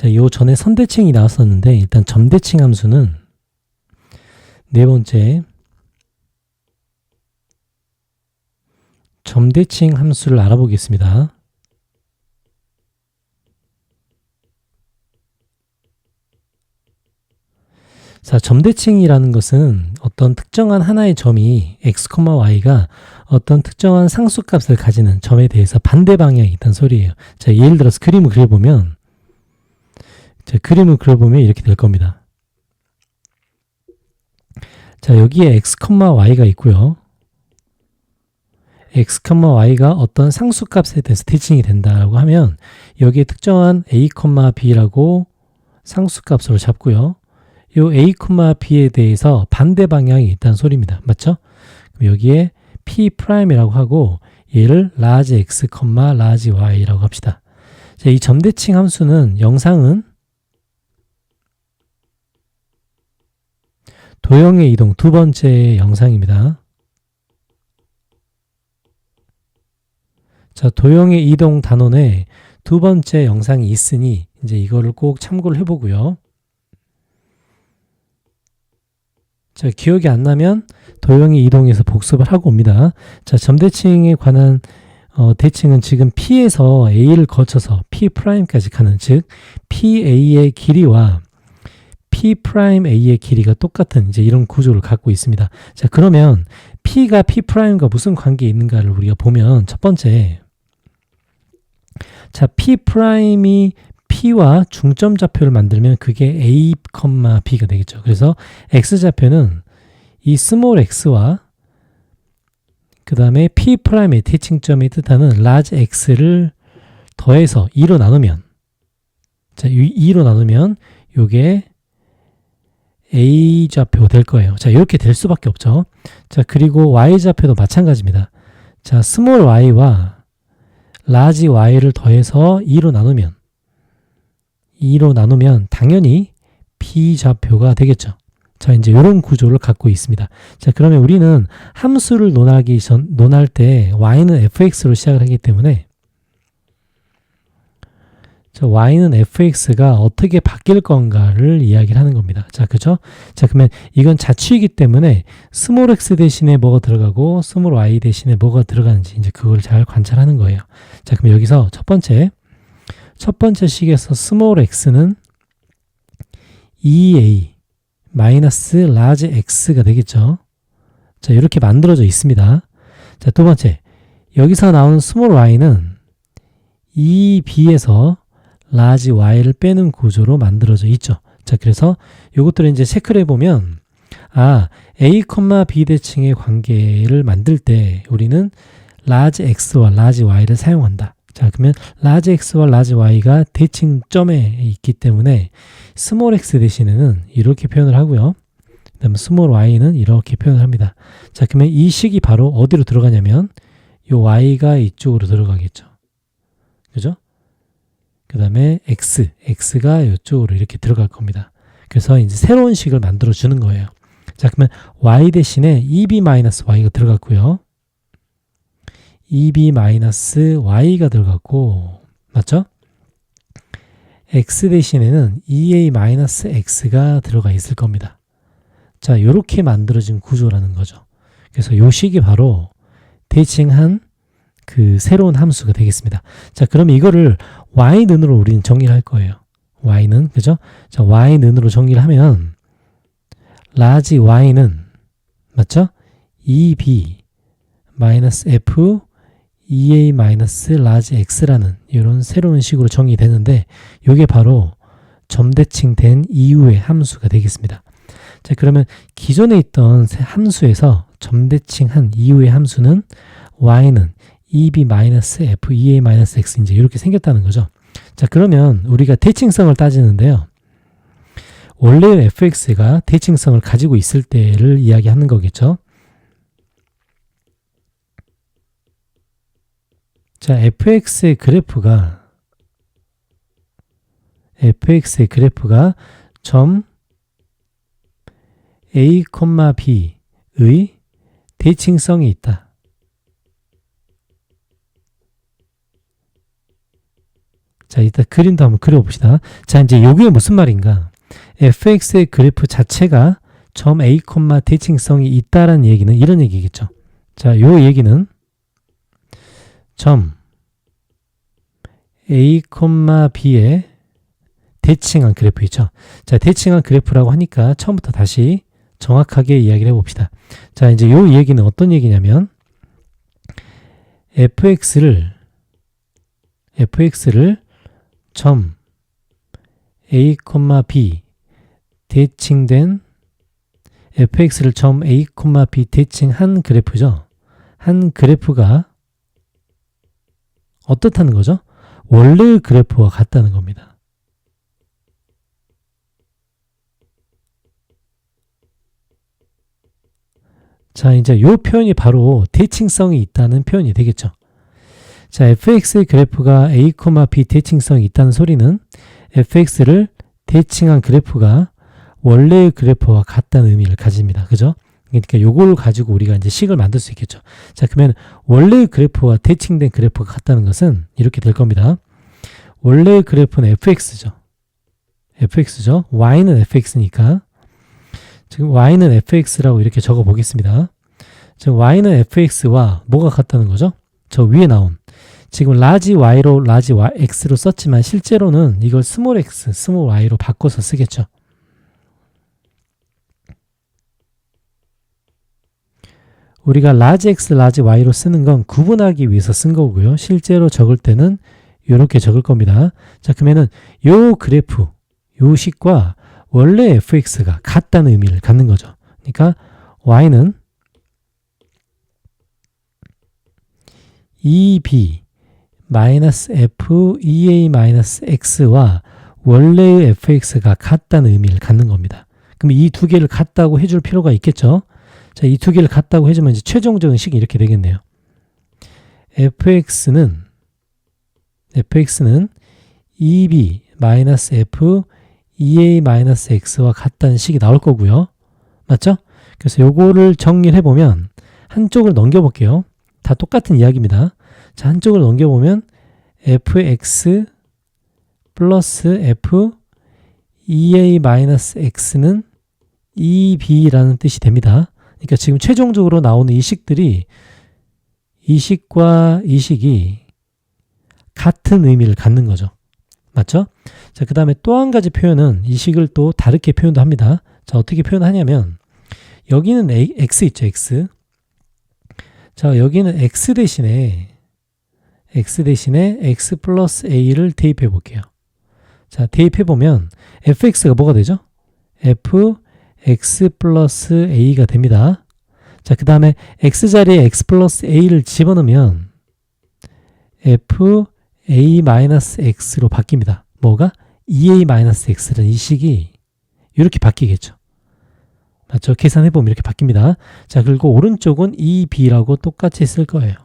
자, 요 전에 선대칭이 나왔었는데 일단 점대칭 함수는 네 번째 점대칭 함수를 알아보겠습니다. 자, 점대칭이라는 것은 어떤 특정한 하나의 점이 x, y가 어떤 특정한 상수값을 가지는 점에 대해서 반대 방향이 있다는 소리예요. 자, 예를 들어서 그림을 그려보면 이렇게 될 겁니다. 자, 여기에 x, y가 있고요. x, y가 어떤 상수값에 대해서 대칭이 된다고 하면 여기에 특정한 a, b라고 상수값으로 잡고요. 요 a, b에 대해서 반대 방향이 있다는 소리입니다. 맞죠? 그럼 여기에 p'이라고 하고 얘를 large x, large y라고 합시다. 자, 이 점대칭 함수는 영상은 도형의 이동 두 번째 영상입니다. 자, 도형의 이동 단원에 두 번째 영상이 있으니 이제 이거를 꼭 참고를 해보고요. 자, 기억이 안 나면 도형의 이동에서 복습을 하고 옵니다. 자, 점대칭에 관한 대칭은 지금 P에서 A를 거쳐서 P'까지 가는, 즉 PA의 길이와 P'A의 길이가 똑같은 이제 이런 구조를 갖고 있습니다. 자, 그러면 P가 P'과 무슨 관계에 있는가를 우리가 보면 첫 번째, 자, P'이 P와 중점 좌표를 만들면 그게 A, B가 되겠죠. 그래서 X좌표는 이 스몰 x와 그 다음에 P'의 대칭점이 뜻하는 large x를 더해서 2로 나누면, 자, 2로 나누면 요게 A 좌표가 될 거예요. 자, 이렇게 될 수밖에 없죠. 자, 그리고 Y 좌표도 마찬가지입니다. 자, 스몰 y와 large y를 더해서 2로 나누면 당연히 B 좌표가 되겠죠. 자, 이제 이런 구조를 갖고 있습니다. 자, 그러면 우리는 함수를 논할 때 y는 fx로 시작을 하기 때문에, 자, y는 fx가 어떻게 바뀔 건가를 이야기를 하는 겁니다. 자, 그죠? 자, 그러면 이건 자취이기 때문에 스몰 x 대신에 뭐가 들어가고 스몰 y 대신에 뭐가 들어가는지 이제 그걸 잘 관찰하는 거예요. 자, 그럼 여기서 첫 번째 식에서 스몰 x는 2a 마이너스 large x가 되겠죠. 자, 이렇게 만들어져 있습니다. 자, 두 번째, 여기서 나오는 스몰 y는 2b에서 large y를 빼는 구조로 만들어져 있죠. 자, 그래서 이것들을 이제 체크를 해보면, a, b 대칭의 관계를 만들 때 우리는 large x와 large y를 사용한다. 자, 그러면 large x와 large y가 대칭점에 있기 때문에 스몰 x 대신에는 이렇게 표현을 하고요. 그 다음에 스몰 y는 이렇게 표현을 합니다. 자, 그러면 이 식이 바로 어디로 들어가냐면 이 y가 이쪽으로 들어가겠죠. 그죠? 그 다음에 x가 이쪽으로 이렇게 들어갈 겁니다. 그래서 이제 새로운 식을 만들어 주는 거예요. 자, 그러면 y 대신에 2b-y가 들어갔고요. 2b-y가 들어갔고, 맞죠? x 대신에는 2a-x가 들어가 있을 겁니다. 자, 이렇게 만들어진 구조라는 거죠. 그래서 이 식이 바로 대칭한 그 새로운 함수가 되겠습니다. 자, 그럼 이거를 y는으로 우리는 정리를 할 거예요. y는, 그죠? 자, y는으로 정리를 하면 large y는, 맞죠? 2b f 2a large x라는 이런 새로운 식으로 정의되는데, 이게 바로 점대칭된 이후의 함수가 되겠습니다. 자, 그러면 기존에 있던 함수에서 점대칭한 이후의 함수는 y는 2b f 2a x 이제 이렇게 생겼다는 거죠. 자, 그러면 우리가 대칭성을 따지는데요. 원래 fx가 대칭성을 가지고 있을 때를 이야기하는 거겠죠. 자, fx의 그래프가 점 a, b의 대칭성이 있다. 자, 이따 그림도 한번 그려봅시다. 자, 이제 요게 무슨 말인가? fx의 그래프 자체가 점 a, 대칭성이 있다라는 얘기는 이런 얘기겠죠. 자, 요 얘기는 점 a, b의 대칭한 그래프 있죠. 자, 대칭한 그래프라고 하니까 처음부터 다시 정확하게 이야기를 해봅시다. 자, 이제 요 얘기는 어떤 얘기냐면 fx를 점 a, b 대칭된 fx를 점 a, b 대칭한 그래프죠. 한 그래프가 어떻다는 거죠? 원래의 그래프와 같다는 겁니다. 자, 이제 이 표현이 바로 대칭성이 있다는 표현이 되겠죠. 자, fx의 그래프가 a, b 대칭성이 있다는 소리는 fx를 대칭한 그래프가 원래의 그래프와 같다는 의미를 가집니다. 그죠? 그러니까 요걸 가지고 우리가 이제 식을 만들 수 있겠죠. 자, 그러면 원래의 그래프와 대칭된 그래프가 같다는 것은 이렇게 될 겁니다. 원래의 그래프는 fx죠. y는 fx니까 지금 y는 fx라고 이렇게 적어 보겠습니다. 지금 y는 fx와 뭐가 같다는 거죠? 저 위에 나온 지금 라지 y로 라지 x로 썼지만 실제로는 이걸 스몰 x, 스몰 y로 바꿔서 쓰겠죠. 우리가 라지 x, 라지 y로 쓰는 건 구분하기 위해서 쓴 거고요. 실제로 적을 때는 이렇게 적을 겁니다. 자, 그러면은 요 그래프, 요 식과 원래 fx가 같다는 의미를 갖는 거죠. 그러니까 y는 2b f 2a-x와 원래의 fx가 같다는 의미를 갖는 겁니다. 그럼 이 두 개를 같다고 해줄 필요가 있겠죠. 자, 이 두 개를 같다고 해주면 이제 최종적인 식이 이렇게 되겠네요. fx는 2b f 2a-x와 같다는 식이 나올 거고요. 맞죠? 그래서 요거를 정리를 해보면 한쪽을 넘겨볼게요. 다 똑같은 이야기입니다. 자, 한쪽을 넘겨보면 fx 플러스 f 2a-x는 2b라는 뜻이 됩니다. 그러니까 지금 최종적으로 나오는 이 식들이 이 식과 이 식이 같은 의미를 갖는 거죠. 맞죠? 자, 그 다음에 또 한 가지 표현은 이 식을 또 다르게 표현도 합니다. 자, 어떻게 표현하냐면 여기는 x 있죠, x. 자, 여기는 x 대신에 x 플러스 a를 대입해 볼게요. 자, 대입해 보면 fx가 뭐가 되죠? fx 플러스 a가 됩니다. 자, 그 다음에 x 자리에 x 플러스 a를 집어넣으면 f a-x로 바뀝니다. 뭐가? 2a-x라는 이 식이 이렇게 바뀌겠죠. 맞죠? 계산해보면 이렇게 바뀝니다. 자, 그리고 오른쪽은 2b라고 똑같이 쓸 거예요.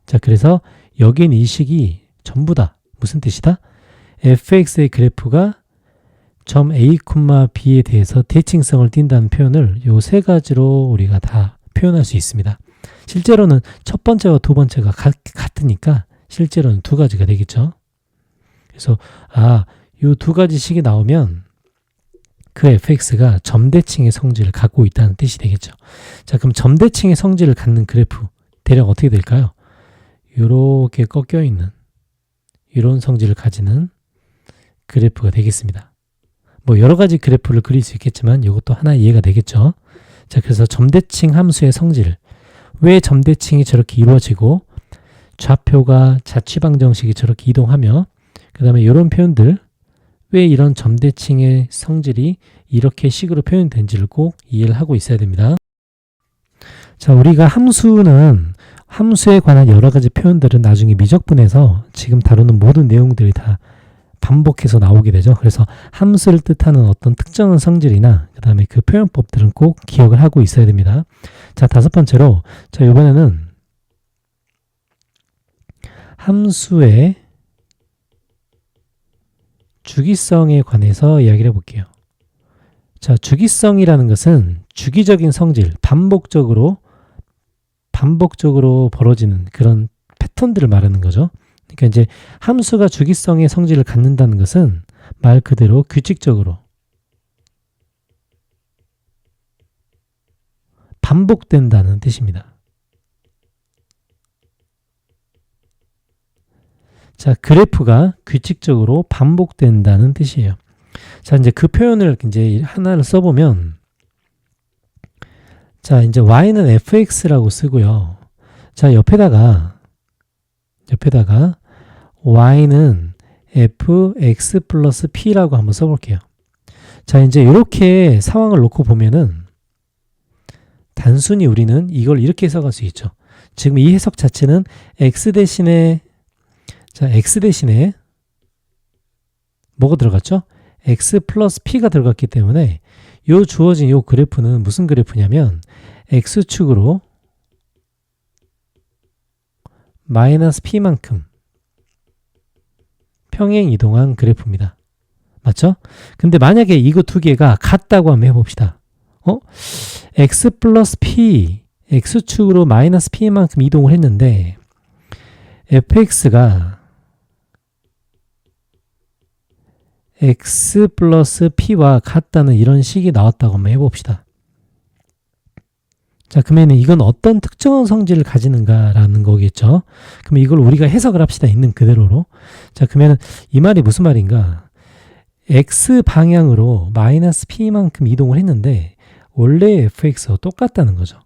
자, 그래서 여기는 이 식이 전부 다 무슨 뜻이다? fx의 그래프가 점 a, b에 대해서 대칭성을 띈다는 표현을 요 세 가지로 우리가 다 표현할 수 있습니다. 실제로는 첫 번째와 두 번째가 같으니까 실제로는 두 가지가 되겠죠. 그래서 요 두 가지 식이 나오면 그 fx가 점대칭의 성질을 갖고 있다는 뜻이 되겠죠. 자, 그럼 점대칭의 성질을 갖는 그래프 대략 어떻게 될까요? 이렇게 꺾여 있는 이런 성질을 가지는 그래프가 되겠습니다. 뭐 여러 가지 그래프를 그릴 수 있겠지만 이것도 하나 이해가 되겠죠. 자, 그래서 점대칭 함수의 성질, 왜 점대칭이 저렇게 이루어지고 좌표가 자취방정식이 저렇게 이동하며 그 다음에 이런 표현들, 왜 이런 점대칭의 성질이 이렇게 식으로 표현된지를 꼭 이해를 하고 있어야 됩니다. 자, 우리가 함수에 관한 여러 가지 표현들은 나중에 미적분에서 지금 다루는 모든 내용들이 다 반복해서 나오게 되죠. 그래서 함수를 뜻하는 어떤 특정한 성질이나 그 다음에 그 표현법들은 꼭 기억을 하고 있어야 됩니다. 자, 다섯 번째로, 자, 이번에는 함수의 주기성에 관해서 이야기를 해볼게요. 자, 주기성이라는 것은 주기적인 성질, 반복적으로 벌어지는 그런 패턴들을 말하는 거죠. 그러니까 이제 함수가 주기성의 성질을 갖는다는 것은 말 그대로 규칙적으로 반복된다는 뜻입니다. 자, 그래프가 규칙적으로 반복된다는 뜻이에요. 자, 이제 그 표현을 이제 하나를 써보면, 자, 이제 y는 fx라고 쓰고요. 자, 옆에다가 y는 fx 플러스 p라고 한번 써볼게요. 자, 이제 이렇게 상황을 놓고 보면은 단순히 우리는 이걸 이렇게 해석할 수 있죠. 지금 이 해석 자체는 x 대신에 뭐가 들어갔죠? x 플러스 p가 들어갔기 때문에 요 주어진 요 그래프는 무슨 그래프냐면 x축으로 마이너스 p만큼 평행 이동한 그래프입니다. 맞죠? 근데 만약에 이거 두 개가 같다고 한번 해봅시다. x 플러스 p, x축으로 마이너스 p만큼 이동을 했는데 fx가 x 플러스 p와 같다는 이런 식이 나왔다고 한번 해봅시다. 자, 그러면 이건 어떤 특정한 성질을 가지는가라는 거겠죠. 그럼 이걸 우리가 해석을 합시다. 있는 그대로로. 자, 그러면 이 말이 무슨 말인가? x 방향으로 마이너스 p만큼 이동을 했는데 원래 fx와 똑같다는 거죠.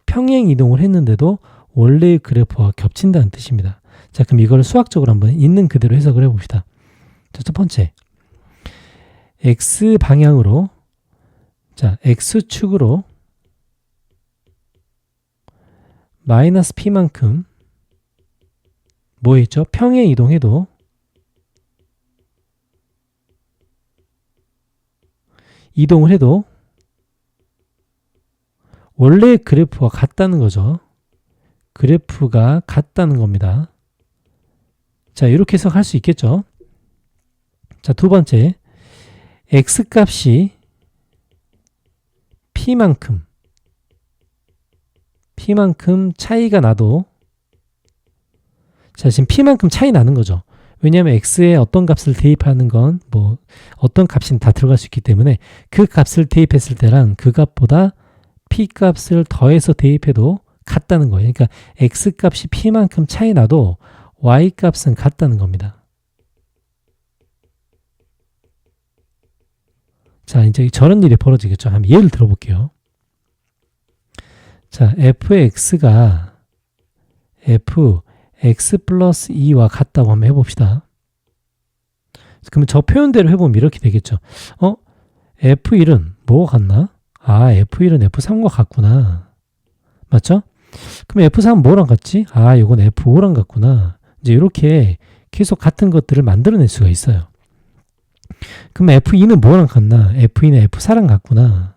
평행 이동을 했는데도 원래의 그래프와 겹친다는 뜻입니다. 자, 그럼 이걸 수학적으로 한번 있는 그대로 해석을 해봅시다. 자, 첫 번째, x 방향으로, 자, x축으로 마이너스 p만큼 뭐 했죠? 평행 이동해도 원래 그래프와 같다는 거죠. 그래프가 같다는 겁니다. 자, 이렇게 해석할 수 있겠죠. 자, 두 번째, x값이 p만큼 차이가 나도, 자, 지금 p만큼 차이 나는 거죠. 왜냐하면 x에 어떤 값을 대입하는 건 뭐 어떤 값이 다 들어갈 수 있기 때문에 그 값을 대입했을 때랑 그 값보다 p 값을 더해서 대입해도 같다는 거예요. 그러니까 x 값이 p만큼 차이 나도 y 값은 같다는 겁니다. 자, 이제 저런 일이 벌어지겠죠. 한번 예를 들어볼게요. 자, fx가 fx 플러스 2와 같다고 한번 해봅시다. 그러면 저 표현대로 해보면 이렇게 되겠죠. f1은 뭐가 같나? 아, f1은 f3과 같구나. 맞죠? 그럼 f3은 뭐랑 같지? 아, 이건 f5랑 같구나. 이제 이렇게 계속 같은 것들을 만들어낼 수가 있어요. 그럼 f2는 뭐랑 같나? f2는 f4랑 같구나.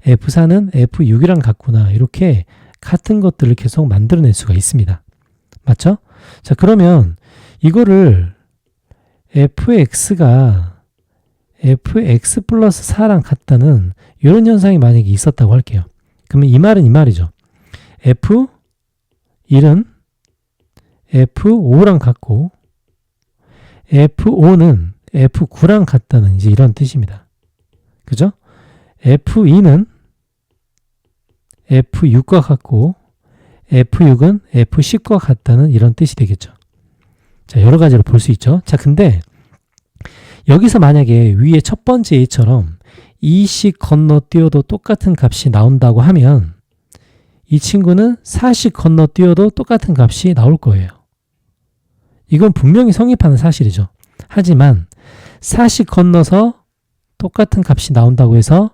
f4는 f6이랑 같구나. 이렇게 같은 것들을 계속 만들어낼 수가 있습니다. 맞죠? 자, 그러면 이거를 fx가 fx 플러스 4랑 같다는 이런 현상이 만약에 있었다고 할게요. 그러면 이 말은 이 말이죠. f1은 f5랑 같고 f5는 f9랑 같다는 이제 이런 뜻입니다. 그죠? f2는 f6과 같고 f6은 f10과 같다는 이런 뜻이 되겠죠. 자, 여러 가지로 볼 수 있죠. 자, 근데 여기서 만약에 위에 첫 번째 예처럼 2씩 건너뛰어도 똑같은 값이 나온다고 하면 이 친구는 4씩 건너뛰어도 똑같은 값이 나올 거예요. 이건 분명히 성립하는 사실이죠. 하지만 4씩 건너서 똑같은 값이 나온다고 해서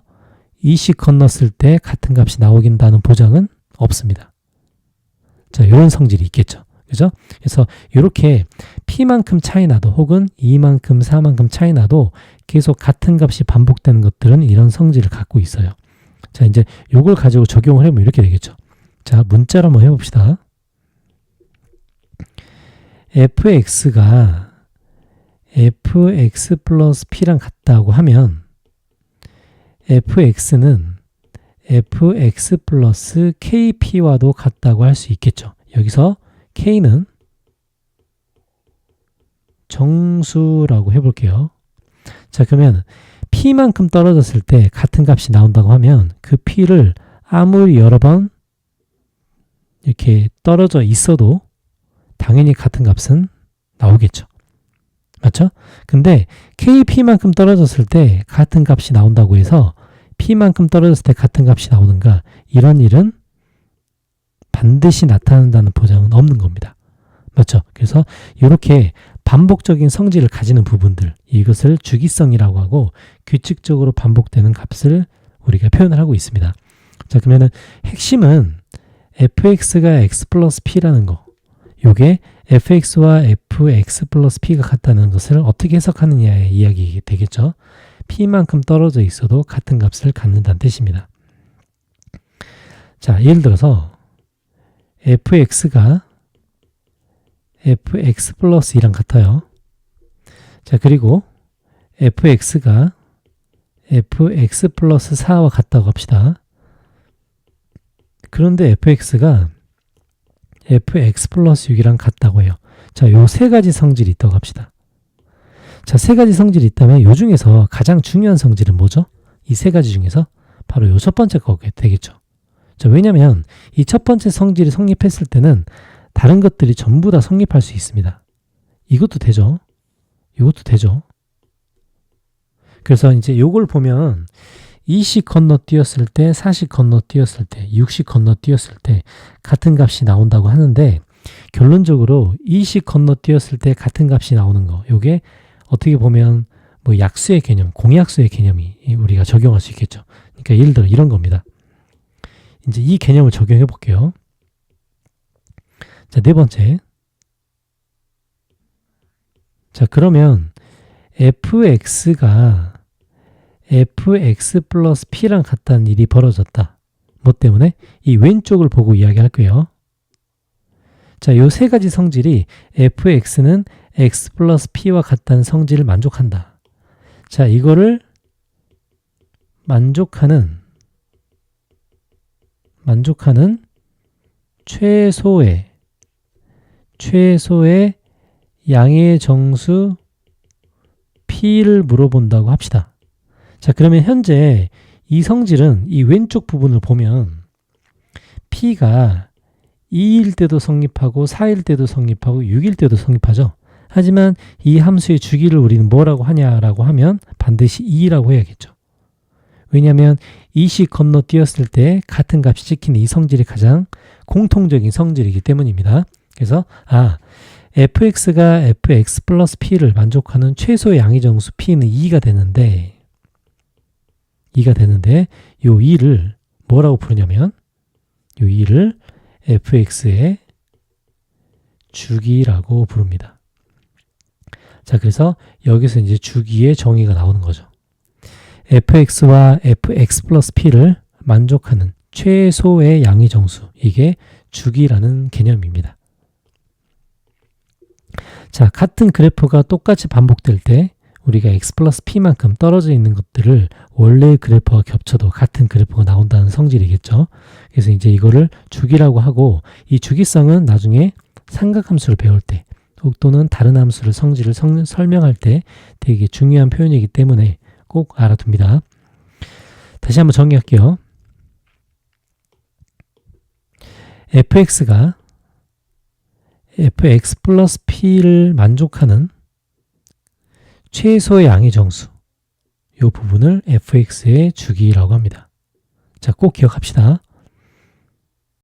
2씩 건넜을 때 같은 값이 나오긴다는 보장은 없습니다. 자, 이런 성질이 있겠죠. 그죠? 그래서 이렇게 p만큼 차이 나도 혹은 2만큼 4만큼 차이 나도 계속 같은 값이 반복되는 것들은 이런 성질을 갖고 있어요. 자, 이제 이걸 가지고 적용을 해보면 이렇게 되겠죠. 자, 문자로 한번 해봅시다. fx가 fx 플러스 p랑 같다고 하면 fx는 fx 플러스 kp와도 같다고 할 수 있겠죠. 여기서 k는 정수라고 해볼게요. 자, 그러면 P만큼 떨어졌을 때 같은 값이 나온다고 하면 그 P를 아무리 여러 번 이렇게 떨어져 있어도 당연히 같은 값은 나오겠죠. 맞죠? 근데 KP만큼 떨어졌을 때 같은 값이 나온다고 해서 P만큼 떨어졌을 때 같은 값이 나오는가, 이런 일은 반드시 나타난다는 보장은 없는 겁니다. 맞죠? 그래서 이렇게 반복적인 성질을 가지는 부분들, 이것을 주기성이라고 하고 규칙적으로 반복되는 값을 우리가 표현을 하고 있습니다. 자, 그러면은 핵심은 fx가 x 플러스 p라는 거, 요게 fx와 fx 플러스 p가 같다는 것을 어떻게 해석하느냐의 이야기 되겠죠. p만큼 떨어져 있어도 같은 값을 갖는다는 뜻입니다. 자, 예를 들어서 fx가 fx 플러스 2랑 같아요. 자, 그리고 fx가 fx 플러스 4와 같다고 합시다. 그런데 fx가 fx 플러스 6이랑 같다고 해요. 자, 요 세 가지 성질이 있다고 합시다. 자, 세 가지 성질이 있다면 요 중에서 가장 중요한 성질은 뭐죠? 이 세 가지 중에서 바로 요 첫 번째 거게 되겠죠. 자, 왜냐면 이 첫 번째 성질이 성립했을 때는 다른 것들이 전부 다 성립할 수 있습니다. 이것도 되죠. 이것도 되죠. 그래서 이제 요걸 보면 2씩 건너뛰었을 때, 4씩 건너뛰었을 때, 6씩 건너뛰었을 때 같은 값이 나온다고 하는데, 결론적으로 2씩 건너뛰었을 때 같은 값이 나오는 거, 요게 어떻게 보면 뭐 약수의 개념, 공약수의 개념이 우리가 적용할 수 있겠죠. 그러니까 예를 들어 이런 겁니다. 이제 이 개념을 적용해 볼게요. 자, 네 번째. 자, 그러면 fx가 fx 플러스 p랑 같다는 일이 벌어졌다. 뭐 때문에? 이 왼쪽을 보고 이야기할 거예요. 자, 요 세 가지 성질이 fx는 x 플러스 p와 같다는 성질을 만족한다. 자, 이거를 만족하는 최소의 양의 정수 p를 물어본다고 합시다. 자, 그러면 현재 이 성질은 이 왼쪽 부분을 보면 p가 2일 때도 성립하고 4일 때도 성립하고 6일 때도 성립하죠. 하지만 이 함수의 주기를 우리는 뭐라고 하냐라고 하면 반드시 2라고 해야겠죠. 왜냐하면 2씩 건너뛰었을 때 같은 값이 찍히는 이 성질이 가장 공통적인 성질이기 때문입니다. 그래서 fx가 fx 플러스 p를 만족하는 최소의 양의 정수 p는 2가 되는데 요 2를 뭐라고 부르냐면 요 2를 fx의 주기라고 부릅니다. 자, 그래서 여기서 이제 주기의 정의가 나오는 거죠. fx와 fx 플러스 p를 만족하는 최소의 양의 정수, 이게 주기라는 개념입니다. 자, 같은 그래프가 똑같이 반복될 때 우리가 x 플러스 p만큼 떨어져 있는 것들을 원래 그래프와 겹쳐도 같은 그래프가 나온다는 성질이겠죠. 그래서 이제 이거를 주기라고 하고, 이 주기성은 나중에 삼각함수를 배울 때 또는 다른 함수를 성질을 설명할 때 되게 중요한 표현이기 때문에 꼭 알아둡니다. 다시 한번 정리할게요. fx가 fx 플러스 p를 만족하는 최소의 양의 정수, 이 부분을 fx의 주기라고 합니다. 자, 꼭 기억합시다.